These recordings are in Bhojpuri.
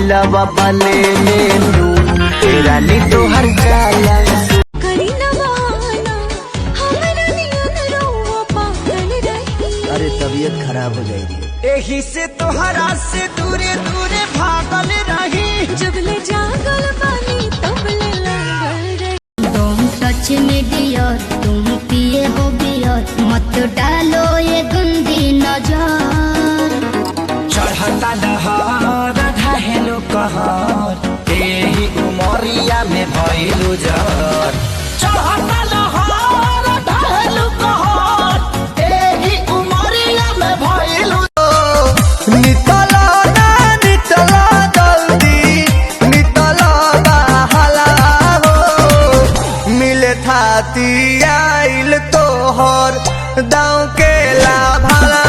दिलवा बले ले लू तेरा ली तो हर जाला अरे तबीयत खराब हो जाएगी यही से तोहरा से दूरे दूरे भागल रही जब ले जागल पानी तब ले लागल तुम सच में डियर तुम पिए हो बियर मत डालो ये गंदी नजर चढ़ता दहार ढहेलो कहर एही उमरिया में भइलु जर चढ़ता दहार ढहेलो कहर एही उमरिया में भइलु नितला ना नितला जल्दी नितला बहला हो मिले थाती आइल तोहर दाँव के लाभला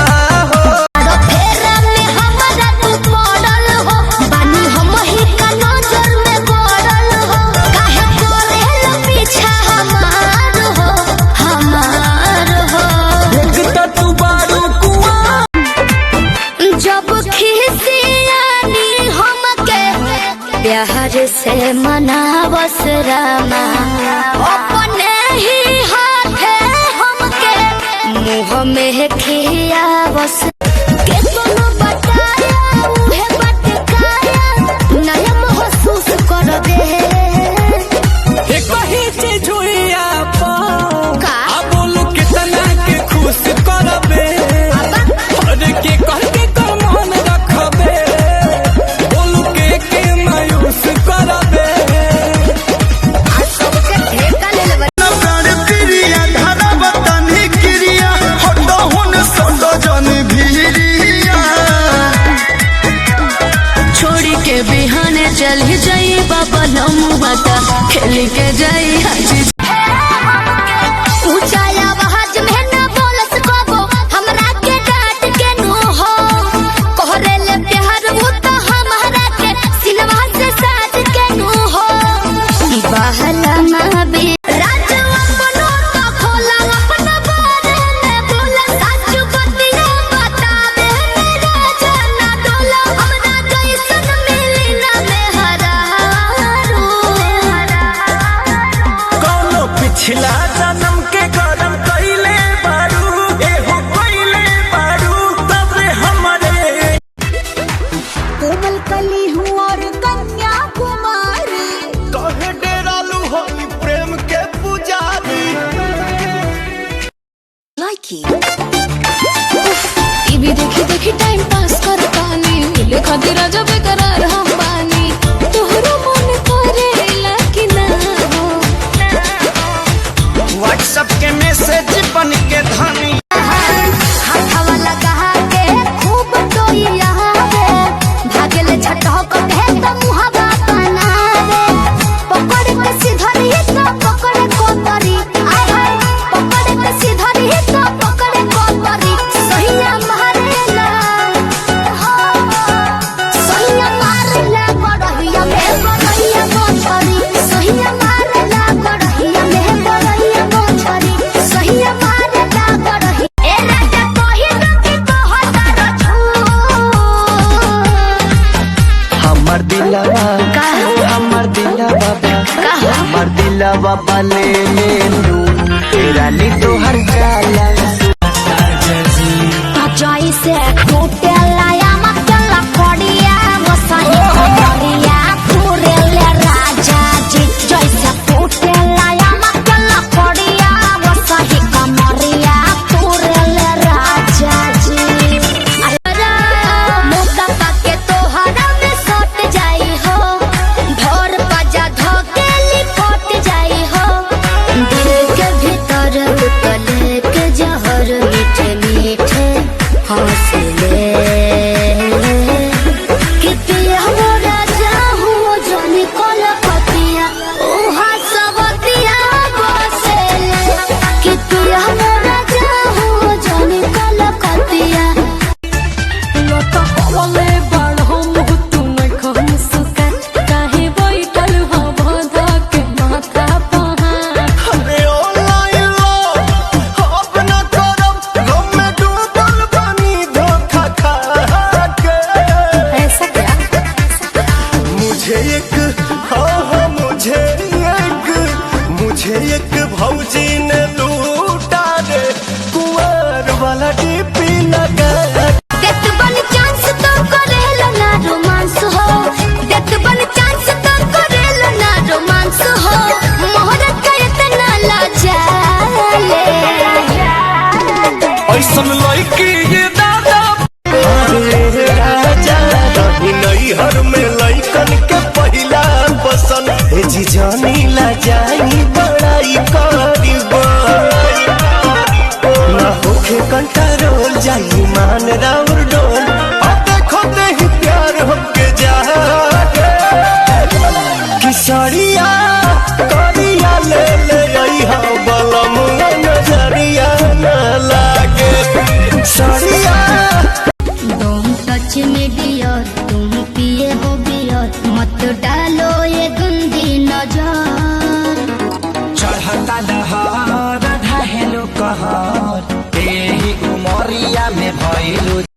प्यार से मनावस रामा अपने ही हाथे हमके मुँह में खियावस के कोनो बताया उहे बटकाया नया महसूस कर दे कही चीज हुई आप बोल कितना के खुश करबे अरे के कह के कर मन रखबे बोल के मायूस करबे आज सबके ठेका ले लेबे प्राण प्रिया धारा बतनी क्रिया हटो हुन सतो जन भीरिया छोड़ी के बिहाने चल जाई बाबा लमुआ खेल के जाई हाजी ऊंचाया आवाज में ना बोलस कबो हमरा के डांट के नो हो कोहरे ले प्यार वो तो हमरा के सिनवा से साथ के नो हो बहला ना भी राज अपनो तो खोला अपना बारे में बोला सच बतिया बतावे मेरा जाना डोला हमरा जैसन मिली ना मेहरारू कौनो पिछला जन्म के करम कइले बारू एहो कइले बारू तब हमरे कोमल कली हूँ और कन्या कुमारी कहे डेरालू होई प्रेम के पुजारी लाइकी टीवी देखी देखी टाइम पास करतानी मिले खातिर राजा बेकरार हम बानी तोहरो मन करेला कि ना हो व्हाट्सएप के मैसेज बन के धनी हाथवा लगा के खूब टोइया रे भागले छटक के त मुहबा बनावे पकड़ के सिधरी तो पकड़ को तरी आहा पकड़ के सिधरी तो पकड़ को तरी सहिया मारेला सहिया मारेला गड़हिया में गड़हिया मोछरी सहिया मारेला गड़हिया में गड़हिया मोछरी सहिया मारेला गड़हिया ए राजा कहि दो कि कहता रछू हमर दिलवा हमर दिलवा हमर दिलवा बले ले लू तेरा ली तो हर जाला जय से टूटे लाया मकला कोडिया वसही कोडिया पूरे ले राजा जी जय से टूटे लाया मकला कोडिया वसही कमरिया पूरे ले राजा जी अरे मोका पाके तोहरा में सट जाई हो भोर बजा धोके लिपट जाई हो दिल एक भौजी ने लूटा रे कुंवर वाला डीपी लगा। देत बन चांस तो करेला ना रोमांस हो, देत बन चांस तो करेला ना रोमांस हो, मोहरत का इतना लाजाले। ऐसन लड़की ये दादा अरे राजा रही नैहर में लइकन के पहिला पसंद, ए जी जानी ला जाई